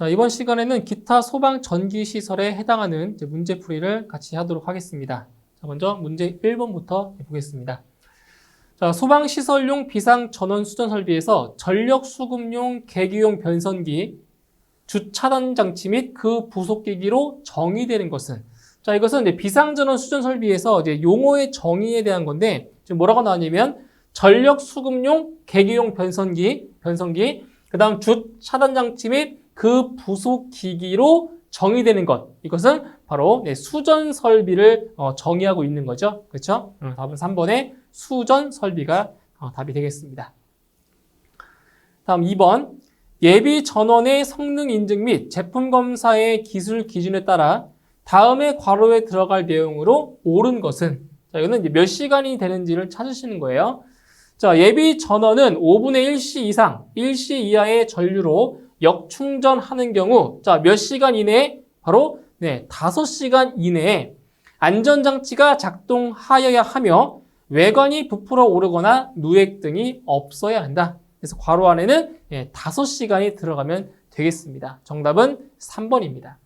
자, 이번 시간에는 기타 소방 전기 시설에 해당하는 문제풀이를 같이 하도록 하겠습니다. 자, 먼저 문제 1번부터 보겠습니다. 자, 소방시설용 비상전원 수전 설비에서 전력 수급용 계기용 변선기, 주차단 장치 및 그 부속기기로 정의되는 것은, 자, 이것은 이제 비상전원 수전 설비에서 이제 용어의 정의에 대한 건데, 지금 뭐라고 나왔냐면, 전력 수급용 계기용 변선기, 그 다음 주차단 장치 및 그 부속기기로 정의되는 것. 이것은 바로 수전 설비를 정의하고 있는 거죠. 그렇죠? 답은 3번의 수전 설비가 답이 되겠습니다. 다음 2번. 예비 전원의 성능 인증 및 제품 검사의 기술 기준에 따라 다음의 괄호에 들어갈 내용으로 옳은 것은, 자, 이거는 이제 몇 시간이 되는지를 찾으시는 거예요. 자, 예비 전원은 5분의 1시 이상, 1시 이하의 전류로 역충전하는 경우, 자, 몇 시간 이내에? 바로 5시간 이내에 안전장치가 작동하여야 하며 외관이 부풀어 오르거나 누액 등이 없어야 한다. 그래서 괄호 안에는 5시간이 들어가면 되겠습니다. 정답은 3번입니다.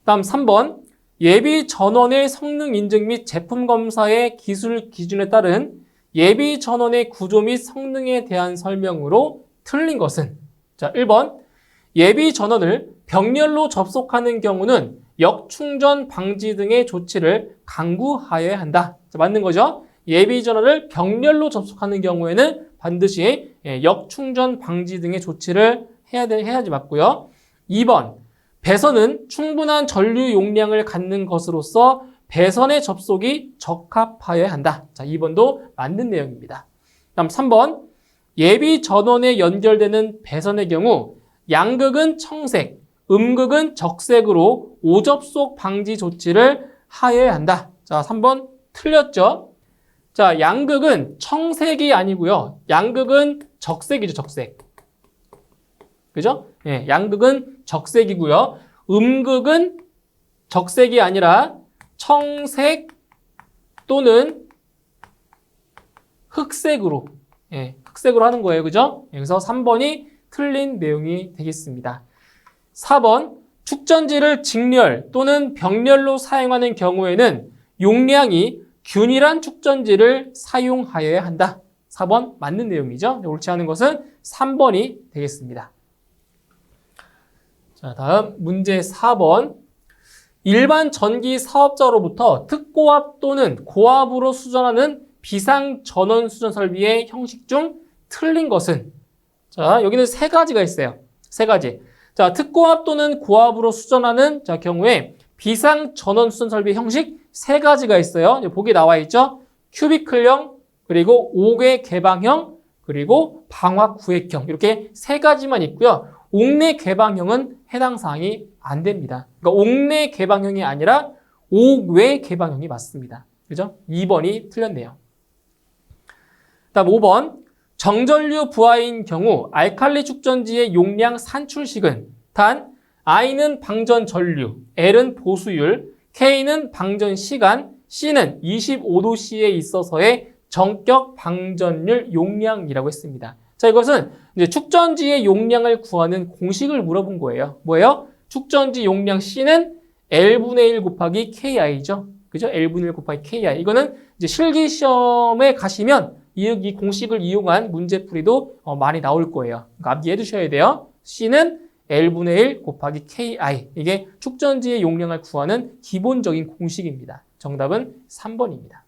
다음 3번. 예비 전원의 성능 인증 및 제품 검사의 기술 기준에 따른 예비 전원의 구조 및 성능에 대한 설명으로 틀린 것은, 자, 1번. 예비 전원을 병렬로 접속하는 경우는 역충전 방지 등의 조치를 강구하여야 한다. 자, 맞는 거죠? 예비 전원을 병렬로 접속하는 경우에는 반드시 역충전 방지 등의 조치를 해야지 맞고요. 2번. 배선은 충분한 전류 용량을 갖는 것으로서 배선의 접속이 적합하여야 한다. 자, 2번도 맞는 내용입니다. 다음 3번. 예비 전원에 연결되는 배선의 경우 양극은 청색, 음극은 적색으로 오접속 방지 조치를 하여야 한다. 자, 3번 틀렸죠? 자, 양극은 청색이 아니고요. 양극은 적색이죠, 적색. 그죠? 예, 양극은 적색이고요. 음극은 적색이 아니라 청색 또는 흑색으로, 흑색으로 하는 거예요. 그죠? 그래서 3번이 틀린 내용이 되겠습니다. 4번, 축전지를 직렬 또는 병렬로 사용하는 경우에는 용량이 균일한 축전지를 사용하여야 한다. 4번 맞는 내용이죠. 옳지 않은 것은 3번이 되겠습니다. 자, 다음 문제 4번. 일반 전기 사업자로부터 특고압 또는 고압으로 수전하는 비상전원 수전 설비의 형식 중 틀린 것은, 자, 여기는 세 가지가 있어요. 세 가지. 자, 특고압 또는 고압으로 수전하는 경우에 비상전원 수전 설비 형식 세 가지가 있어요. 보기 나와 있죠? 큐비클형, 그리고 옥외 개방형, 그리고 방화 구획형. 이렇게 세 가지만 있고요. 옥내 개방형은 해당 사항이 안 됩니다. 그러니까 옥내 개방형이 아니라 옥외 개방형이 맞습니다. 그죠? 2번이 틀렸네요. 다음 5번. 정전류 부하인 경우 알칼리 축전지의 용량 산출식은 단 I는 방전 전류, L은 보수율, K는 방전 시간, C는 25도씨에 있어서의 전격 방전율 용량이라고 했습니다. 자, 이것은 이제 축전지의 용량을 구하는 공식을 물어본 거예요. 뭐예요? 축전지 용량 C는 L분의 1 곱하기 KI죠. 그죠? L분의 1 곱하기 KI. 이거는 이제 실기 시험에 가시면 이 공식을 이용한 문제풀이도 많이 나올 거예요. 그러니까 암기해 두셔야 돼요. C는 L분의 1 곱하기 KI. 이게 축전지의 용량을 구하는 기본적인 공식입니다. 정답은 3번입니다.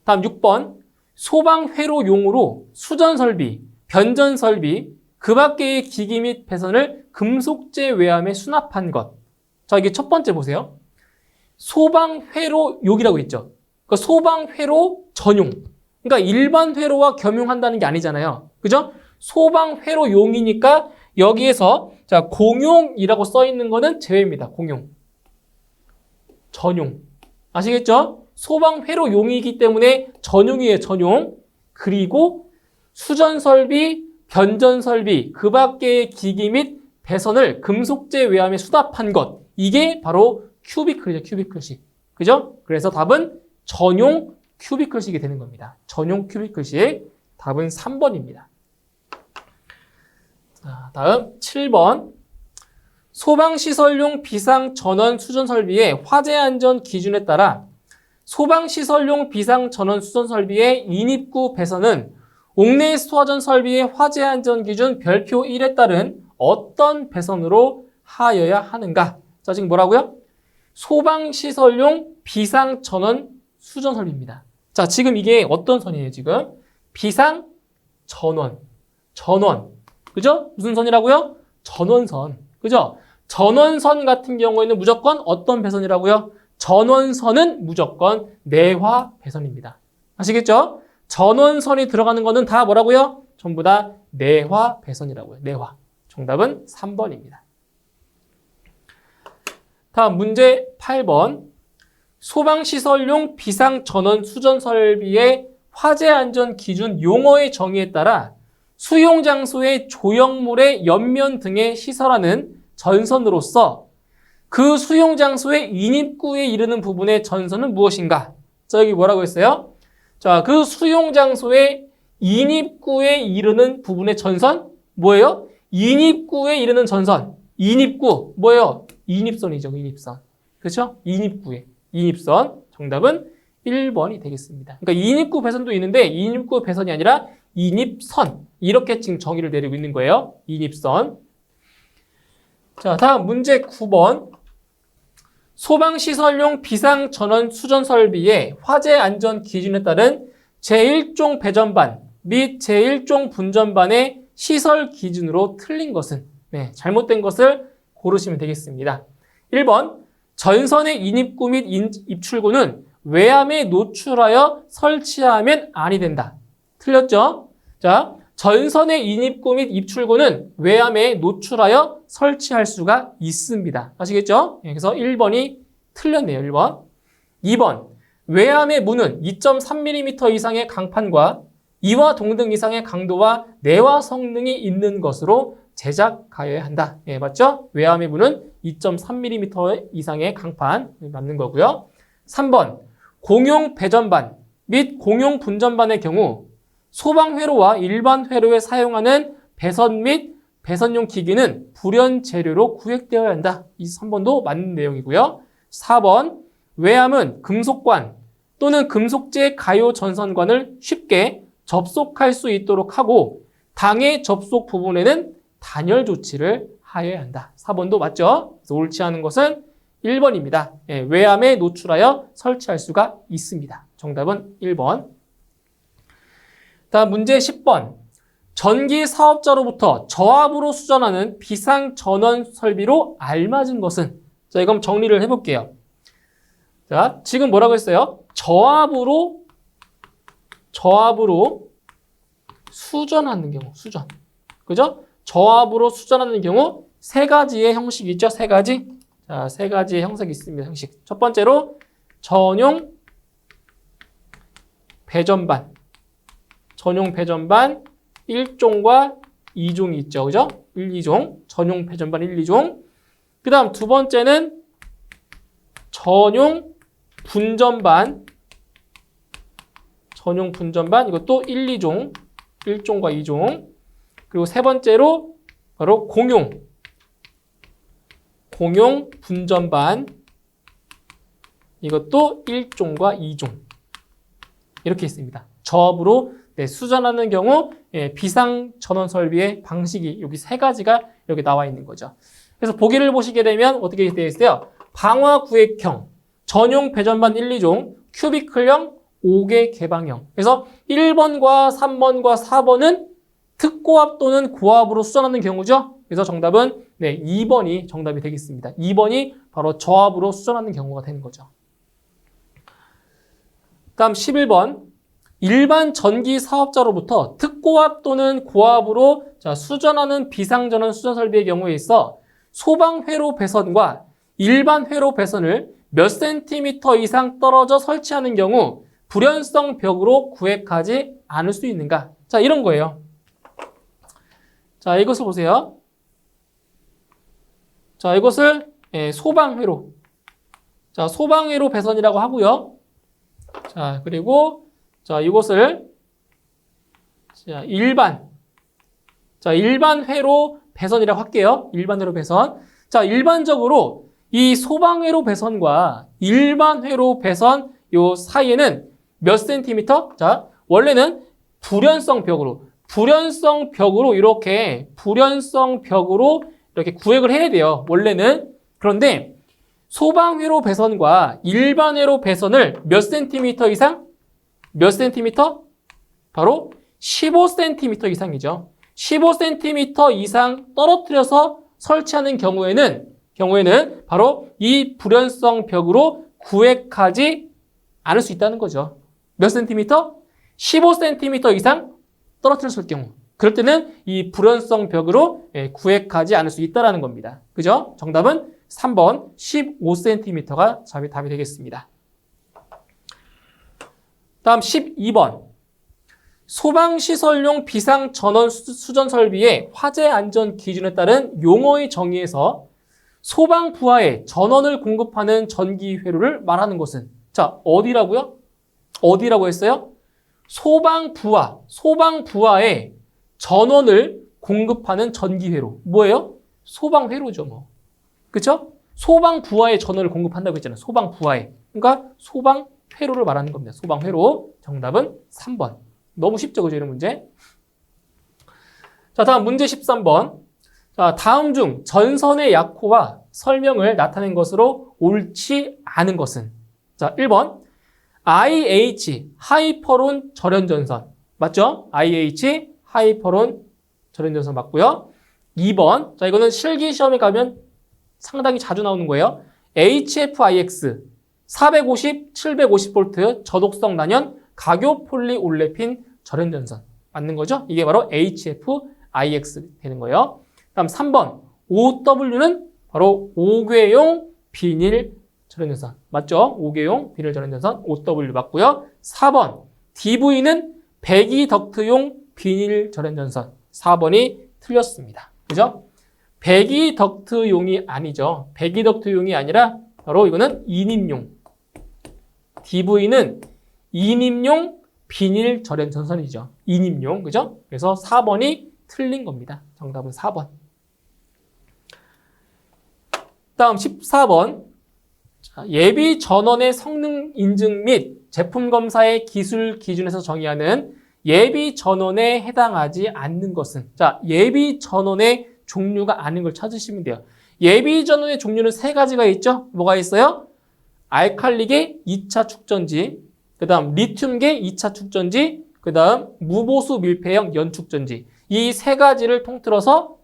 다음 6번. 소방회로용으로 수전설비, 변전설비, 그 밖의 기기 및 배선을 금속재 외암에 수납한 것. 자, 이게 첫 번째 보세요. 소방회로용이라고 있죠. 그러니까 소방회로 전용. 그러니까 일반 회로와 겸용한다는 게 아니잖아요. 그죠? 소방회로용이니까 여기에서 자, 공용이라고 써 있는 거는 제외입니다. 공용. 전용. 아시겠죠? 소방회로용이기 때문에 전용이에요. 전용. 그리고 수전설비, 변전설비, 그 밖의 기기 및 배선을 금속재 외암에 수납한 것. 이게 바로 큐비클이죠. 큐비클식. 그죠? 그래서 답은 전용 큐비클식이 되는 겁니다. 전용 큐비클식. 답은 3번입니다. 자, 다음 7번. 소방시설용 비상전원 수전설비의 화재안전 기준에 따라 소방시설용 비상전원 수전설비의 인입구 배선은 옥내 소화전 설비의 화재안전 기준 별표 1에 따른 어떤 배선으로 하여야 하는가? 자, 지금 뭐라고요? 소방시설용 비상전원 수전설비입니다. 자, 지금 이게 어떤 선이에요, 지금? 비상전원. 전원. 그죠? 무슨 선이라고요? 전원선. 그죠? 전원선 같은 경우에는 무조건 어떤 배선이라고요? 전원선은 무조건 내화 배선입니다. 아시겠죠? 전원선이 들어가는 거는 다 뭐라고요? 전부 다 내화 배선이라고요. 내화. 정답은 3번입니다. 다음 문제 8번. 소방시설용 비상전원 수전설비의 화재안전 기준 용어의 정의에 따라 수용장소의 조형물의 옆면 등에 시설하는 전선으로서 그 수용장소의 인입구에 이르는 부분의 전선은 무엇인가? 자, 여기 뭐라고 했어요? 자, 그 수용장소의 인입구에 이르는 부분의 전선? 뭐예요? 인입구에 이르는 전선. 인입구. 뭐예요? 인입선이죠, 인입선. 그렇죠? 인입구에. 인입선. 정답은 1번이 되겠습니다. 그러니까 인입구 배선도 있는데 인입구 배선이 아니라 인입선. 이렇게 지금 정의를 내리고 있는 거예요. 인입선. 자, 다음 문제 9번. 소방시설용 비상전원 수전설비의 화재안전 기준에 따른 제1종 배전반 및 제1종 분전반의 시설 기준으로 틀린 것은? 네, 잘못된 것을 고르시면 되겠습니다. 1번. 전선의 인입구 및 입출구는 외암에 노출하여 설치하면 아니 된다. 틀렸죠? 자, 전선의 인입구 및 입출구는 외암에 노출하여 설치할 수가 있습니다. 아시겠죠? 그래서 1번이 틀렸네요. 1번. 2번. 외암의 문은 2.3mm 이상의 강판과 이와 동등 이상의 강도와 내화 성능이 있는 것으로 제작하여야 한다. 예, 맞죠? 외암의 문은 2.3mm 이상의 강판 맞는 거고요. 3번. 공용 배전반 및 공용 분전반의 경우 소방회로와 일반 회로에 사용하는 배선 및 배선용 기기는 불연 재료로 구획되어야 한다. 이 3번도 맞는 내용이고요. 4번. 외암은 금속관 또는 금속재 가요 전선관을 쉽게 접속할 수 있도록 하고 당해 접속 부분에는 단열 조치를 하여야 한다. 4번도 맞죠? 그래서 옳지 않은 것은 1번입니다. 예, 외암에 노출하여 설치할 수가 있습니다. 정답은 1번. 다음 문제 10번. 전기 사업자로부터 저압으로 수전하는 비상전원 설비로 알맞은 것은? 자, 이건 정리를 해볼게요. 자, 지금 뭐라고 했어요? 저압으로 수전하는 경우, 수전. 그죠? 저압으로 수전하는 경우 세 가지의 형식이 있죠? 세 가지. 자, 세 가지의 형식이 있습니다. 형식. 첫 번째로 전용 배전반. 전용 배전반 1종과 2종이 있죠. 그죠? 1, 2종. 전용 배전반 1, 2종. 그 다음 두 번째는 전용 분전반. 전용 분전반. 이것도 1, 2종. 1종과 2종. 그리고 세 번째로 바로 공용 분전반. 이것도 1종과 2종. 이렇게 있습니다. 저압으로 수전하는 경우 비상전원 설비의 방식이 여기 세 가지가 여기 나와 있는 거죠. 그래서 보기를 보시게 되면 어떻게 되어 있어요? 방화구획형, 전용 배전반 1, 2종, 큐비클형, 5개 개방형. 그래서 1번과 3번과 4번은 특고압 또는 고압으로 수전하는 경우죠. 그래서 정답은 2번이 정답이 되겠습니다. 2번이 바로 저압으로 수전하는 경우가 되는 거죠. 다음 11번. 일반 전기 사업자로부터 특고압 또는 고압으로 수전하는 비상전원 수전 설비의 경우에 있어 소방 회로 배선과 일반 회로 배선을 몇 센티미터 이상 떨어져 설치하는 경우 불연성 벽으로 구획하지 않을 수 있는가? 자, 이런 거예요. 자, 이것을 보세요. 자, 이것을 소방회로. 자, 소방회로 배선이라고 하고요. 자, 그리고 자, 이것을 자, 일반 자, 일반 회로 배선이라고 할게요. 일반 회로 배선. 자, 일반적으로 이 소방회로 배선과 일반 회로 배선 요 사이에는 몇 센티미터? 자, 원래는 불연성 벽으로 이렇게 구획을 해야 돼요. 원래는. 그런데 소방회로 배선과 일반 회로 배선을 몇 센티미터 이상? 몇 센티미터? 바로 15cm 이상이죠. 15cm 이상 떨어뜨려서 설치하는 경우에는 바로 이 불연성 벽으로 구획하지 않을 수 있다는 거죠. 몇 센티미터? 15cm 이상 떨어뜨렸을 경우. 그럴 때는 이 불연성 벽으로 구획하지 않을 수 있다는 겁니다. 그죠? 정답은 3번 15cm가 답이 되겠습니다. 다음 12번. 소방시설용 비상전원 수전 설비의 화재 안전 기준에 따른 용어의 정의에서 소방 부하에 전원을 공급하는 전기회로를 말하는 것은? 자, 어디라고요? 어디라고 했어요? 소방 부하에 전원을 공급하는 전기회로. 뭐예요? 소방회로죠, 뭐. 그쵸? 소방 부하에 전원을 공급한다고 했잖아요. 소방 부하에. 그러니까 소방회로를 말하는 겁니다. 소방회로. 정답은 3번. 너무 쉽죠, 그죠, 이런 문제? 자, 다음 문제 13번. 자, 다음 중 전선의 약호와 설명을 나타낸 것으로 옳지 않은 것은? 자, 1번. IH, 하이퍼론 절연전선. 맞죠? IH, 하이퍼론 절연전선 맞고요. 2번. 자, 이거는 실기 시험에 가면 상당히 자주 나오는 거예요. HFIX, 450, 750V 저독성 난연 각교 폴리올레핀 절연전선. 맞는 거죠? 이게 바로 HFIX 되는 거예요. 다음 3번. OW는 바로 5궤용 비닐 절연전선. 맞죠? 5궤용 비닐 절연전선 OW 맞고요. 4번. DV는 배기덕트용 비닐 절연전선. 4번이 틀렸습니다. 그죠? 배기덕트용이 아니죠. 배기덕트용이 아니라 바로 이거는 인입용. DV는 인입용 비닐 절연전선이죠. 인입용. 그죠? 그래서 4번이 틀린 겁니다. 정답은 4번. 다음 14번. 자, 예비 전원의 성능 인증 및 제품 검사의 기술 기준에서 정의하는 예비 전원에 해당하지 않는 것은? 자, 예비 전원의 종류가 아닌 걸 찾으시면 돼요. 예비 전원의 종류는 3가지가 있죠? 뭐가 있어요? 알칼리계 2차 축전지, 그 다음 리튬계 2차 축전지, 그 다음 무보수 밀폐형 연축전지. 이 3가지를 통틀어서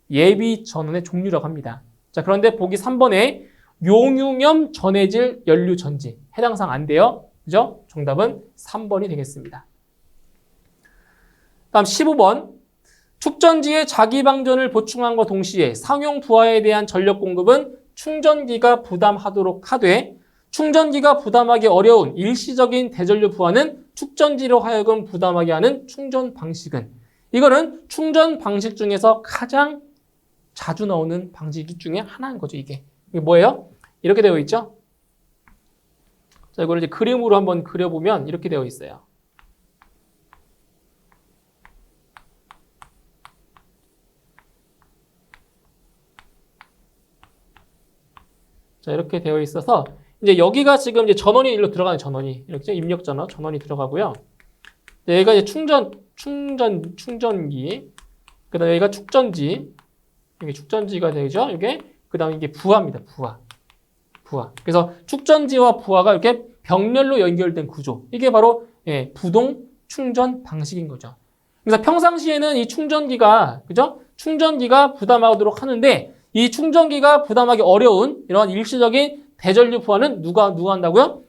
예비 전원의 종류라고 합니다. 자, 그런데 보기 3번에 용융염 전해질 연료 전지. 해당사항 안 돼요. 그죠? 정답은 3번이 되겠습니다. 다음 15번. 축전지의 자기방전을 보충함과 동시에 상용 부하에 대한 전력 공급은 충전기가 부담하도록 하되 충전기가 부담하기 어려운 일시적인 대전류 부하는 축전지로 하여금 부담하게 하는 충전 방식은? 이거는 충전 방식 중에서 가장 자주 나오는 방식 중에 하나인 거죠, 이게. 이게 뭐예요? 이렇게 되어 있죠? 자, 이걸 이제 그림으로 한번 그려보면 이렇게 되어 있어요. 자, 이렇게 되어 있어서 이제 여기가 지금 이제 전원이 일로 들어가는 전원이 이렇게 입력 전원이 들어가고요. 얘가 이제 충전기. 그다음에 여기가 축전지. 이게 축전지가 되죠. 이게 그다음에 이게 부하입니다. 부하. 그래서 축전지와 부하가 이렇게 병렬로 연결된 구조. 이게 바로 부동 충전 방식인 거죠. 그래서 평상시에는 이 충전기가 그죠? 충전기가 부담하도록 하는데 이 충전기가 부담하기 어려운 이런 일시적인 대전류 부하는 누가 한다고요?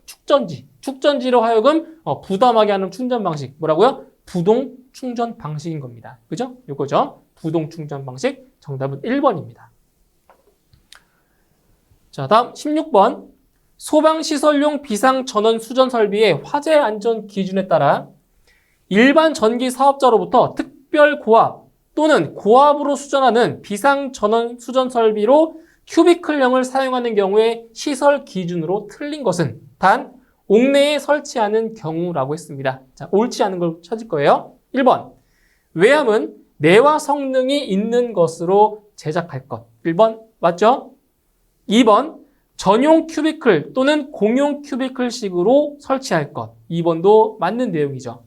축전지로 하여금 부담하게 하는 충전 방식. 뭐라고요? 부동 충전 방식인 겁니다. 그죠? 요거죠. 부동 충전 방식. 정답은 1번입니다. 자, 다음 16번. 소방시설용 비상전원 수전 설비의 화재 안전 기준에 따라 일반 전기 사업자로부터 특별 고압 또는 고압으로 수전하는 비상전원 수전 설비로 큐비클형을 사용하는 경우에 시설 기준으로 틀린 것은 단 옥내에 설치하는 경우라고 했습니다. 자, 옳지 않은 걸 찾을 거예요. 1번. 외암은 내와 성능이 있는 것으로 제작할 것. 1번 맞죠? 2번 전용 큐비클 또는 공용 큐비클식으로 설치할 것. 2번도 맞는 내용이죠.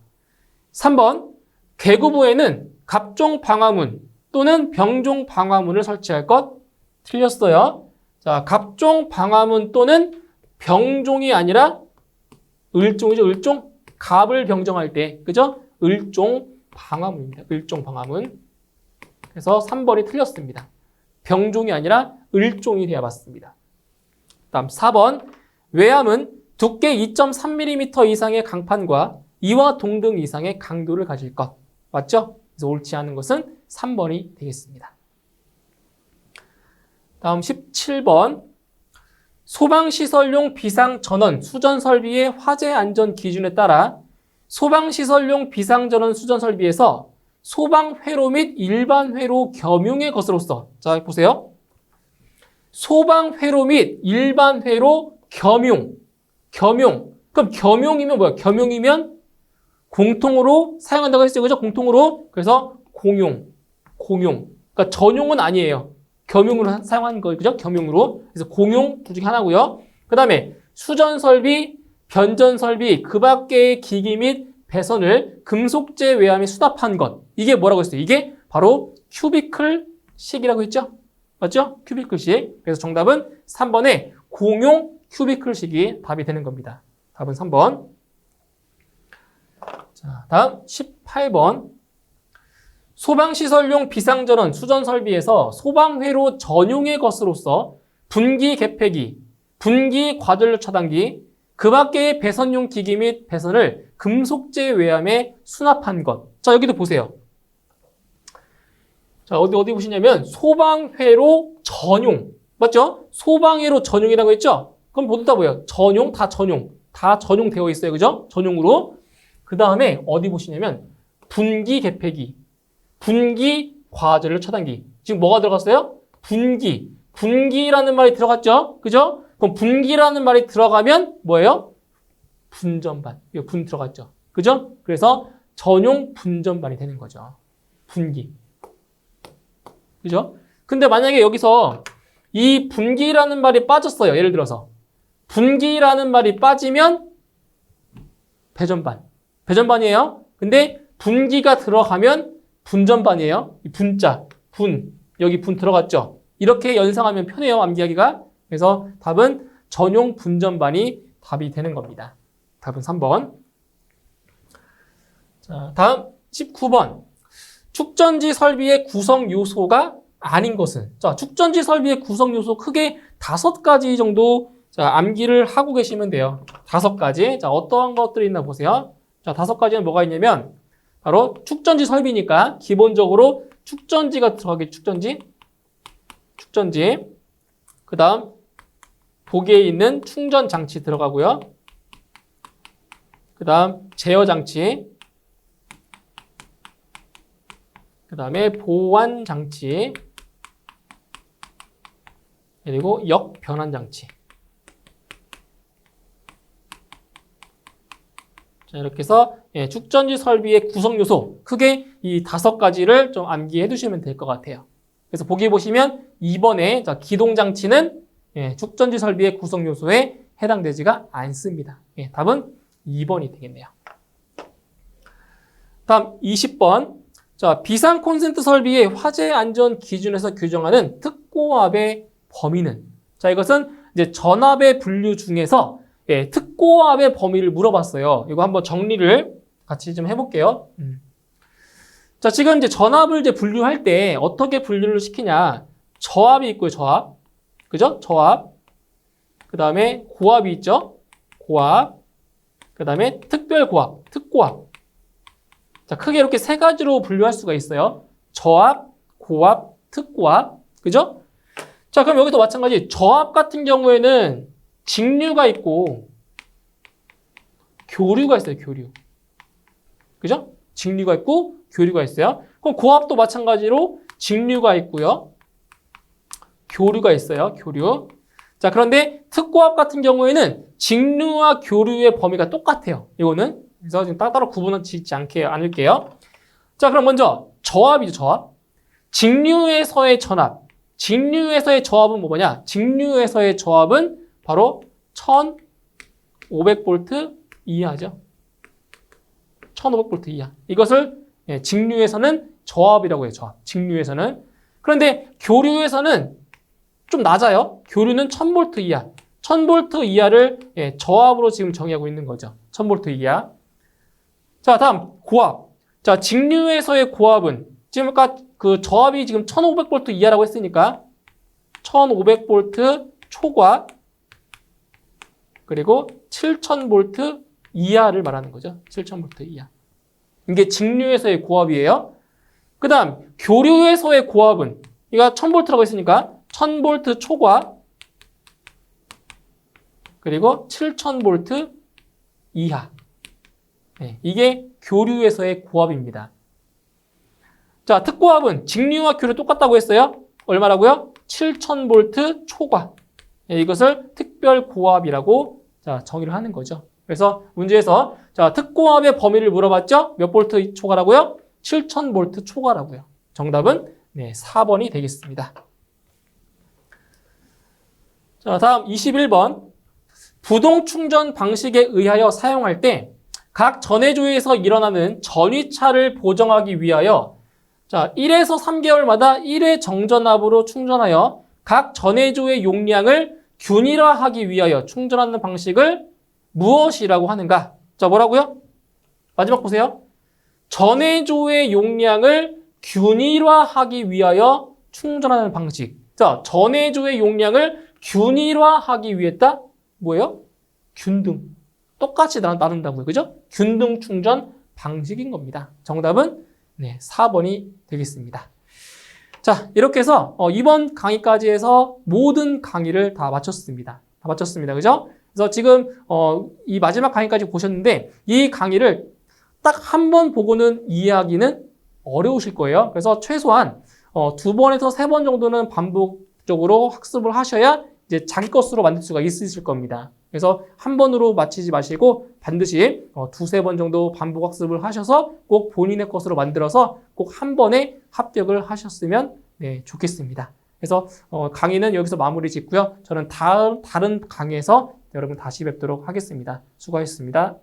3번 계구부에는 갑종 방화문 또는 병종 방화문을 설치할 것. 틀렸어요. 자, 갑종 방화문 또는 병종이 아니라 을종이죠. 을종. 갑을 병정할 때, 그죠? 을종 방화문입니다. 을종 방화문. 그래서 3번이 틀렸습니다. 병종이 아니라 을종이 되어 봤습니다. 다음 4번. 외암은 두께 2.3mm 이상의 강판과 이와 동등 이상의 강도를 가질 것. 맞죠? 그래서 옳지 않은 것은 3번이 되겠습니다. 다음 17번. 소방시설용 비상전원 수전설비의 화재 안전 기준에 따라 소방시설용 비상전원 수전설비에서 소방회로 및 일반회로 겸용의 것으로서, 자 보세요. 소방회로 및 일반회로 겸용. 그럼 겸용이면 뭐야? 겸용이면 공통으로 사용한다고 했어요. 그죠? 공통으로. 그래서 공용. 그러니까 전용은 아니에요. 겸용으로 사용하는 거예요. 그죠? 겸용으로. 그래서 공용 둘 중에 하나고요. 그 다음에 수전설비, 변전설비, 그 밖의 기기 및 배선을 금속재 외암에 수납한 것. 이게 뭐라고 했어요? 이게 바로 큐비클식이라고 했죠? 맞죠? 큐비클식. 그래서 정답은 3번에 공용 큐비클식이 답이 되는 겁니다. 답은 3번. 자, 다음 18번. 소방시설용 비상전원 수전설비에서 소방회로 전용의 것으로서 분기 개폐기, 분기 과전류 차단기, 그 밖의 배선용 기기 및 배선을 금속재 외암에 수납한 것. 자, 여기도 보세요. 자, 어디 보시냐면 소방회로 전용. 맞죠? 소방회로 전용이라고 했죠? 그럼 모두 다 뭐예요? 전용, 다 전용. 다 전용되어 있어요. 그죠? 전용으로. 그 다음에 어디 보시냐면 분기 개폐기, 분기 과전류 차단기. 지금 뭐가 들어갔어요? 분기. 분기라는 말이 들어갔죠? 그죠? 그럼 분기라는 말이 들어가면 뭐예요? 분전반. 이거 분 들어갔죠? 그죠? 그래서 전용 분전반이 되는 거죠. 분기. 그죠? 근데 만약에 여기서 이 분기라는 말이 빠졌어요. 예를 들어서. 분기라는 말이 빠지면 배전반. 배전반이에요. 근데 분기가 들어가면 분전반이에요. 이 분자, 분. 여기 분 들어갔죠? 이렇게 연상하면 편해요. 암기하기가. 그래서 답은 전용 분전반이 답이 되는 겁니다. 답은 3번. 자, 다음 19번. 축전지 설비의 구성 요소가 아닌 것은. 자, 축전지 설비의 구성 요소 크게 5가지 정도 자, 암기를 하고 계시면 돼요. 5가지. 자, 어떠한 것들이 있나 보세요. 자, 5가지는 뭐가 있냐면 바로 축전지 설비니까 기본적으로 축전지가 들어가게 축전지. 그 다음 보기에 있는 충전 장치 들어가고요. 그 다음 제어 장치. 그 다음에 보완 장치. 그리고 역변환 장치. 자, 이렇게 해서 축전지 설비의 구성 요소 크게 이 5가지를 좀 암기해 두시면 될 것 같아요. 그래서 보기 보시면 2번에 자, 기동 장치는 축전지 설비의 구성 요소에 해당되지가 않습니다. 답은 2번이 되겠네요. 다음 20번. 자, 비상 콘센트 설비의 화재 안전 기준에서 규정하는 특고압의 범위는. 자, 이것은 이제 전압의 분류 중에서 특고압의 범위를 물어봤어요. 이거 한번 정리를 같이 좀 해볼게요. 자, 지금 이제 전압을 이제 분류할 때 어떻게 분류를 시키냐. 저압이 있고요, 저압. 그죠? 저압. 그 다음에 고압이 있죠? 고압. 그 다음에 특별고압, 특고압. 자, 크게 이렇게 3가지로 분류할 수가 있어요. 저압, 고압, 특고압. 그죠? 자, 그럼 여기도 마찬가지. 저압 같은 경우에는 직류가 있고 교류가 있어요. 교류. 그죠? 직류가 있고 교류가 있어요. 그럼 고압도 마찬가지로 직류가 있고요. 교류가 있어요. 교류. 자, 그런데 특고압 같은 경우에는 직류와 교류의 범위가 똑같아요. 이거는. 그래서 지금 따로 구분을 짓지 않을게요. 자, 그럼 먼저 저압이죠, 저압. 직류에서의 전압. 직류에서의 저압은 뭐냐? 직류에서의 저압은 바로 1500V 이하죠. 1500V 이하. 이것을 직류에서는 저압이라고 해요, 저압. 직류에서는. 그런데 교류에서는 좀 낮아요. 교류는 1000V 이하. 1000V 이하를 저압으로 지금 정의하고 있는 거죠. 1000V 이하. 자, 다음 고압. 자, 직류에서의 고압은 지금 아까 그 저압이 지금 1500V 이하라고 했으니까 1500V 초과 그리고 7000V 이하를 말하는 거죠. 7000V 이하. 이게 직류에서의 고압이에요. 그 다음 교류에서의 고압은 이거 1000V라고 했으니까 1000V 초과 그리고 7000V 이하. 이게 교류에서의 고압입니다. 자, 특고압은 직류와 교류 똑같다고 했어요. 얼마라고요? 7000V 초과. 이것을 특별고압이라고 정의를 하는 거죠. 그래서 문제에서 자, 특고압의 범위를 물어봤죠? 몇 볼트 초과라고요? 7000V 초과라고요. 정답은 4번이 되겠습니다. 자, 다음 21번. 부동 충전 방식에 의하여 사용할 때 각 전해조에서 일어나는 전위차를 보정하기 위하여 자, 1에서 3개월마다 1회 정전압으로 충전하여 각 전해조의 용량을 균일화하기 위하여 충전하는 방식을 무엇이라고 하는가? 자, 뭐라고요? 마지막 보세요. 전해조의 용량을 균일화하기 위하여 충전하는 방식. 자, 전해조의 용량을 균일화하기 위했다? 뭐예요? 균등. 똑같이 나눈다고요. 그죠? 균등 충전 방식인 겁니다. 정답은 4번이 되겠습니다. 자, 이렇게 해서 이번 강의까지 해서 모든 강의를 다 마쳤습니다. 다 마쳤습니다. 그죠? 그래서 지금 이 마지막 강의까지 보셨는데 이 강의를 딱 한 번 보고는 이해하기는 어려우실 거예요. 그래서 최소한 2번에서 3번 정도는 반복적으로 학습을 하셔야 이제 자기 것으로 만들 수가 있으실 겁니다. 그래서 한 번으로 마치지 마시고 반드시 2-3번 정도 반복 학습을 하셔서 꼭 본인의 것으로 만들어서 꼭 한 번에 합격을 하셨으면 좋겠습니다. 그래서 강의는 여기서 마무리 짓고요. 저는 다른 강의에서 여러분 다시 뵙도록 하겠습니다. 수고하셨습니다.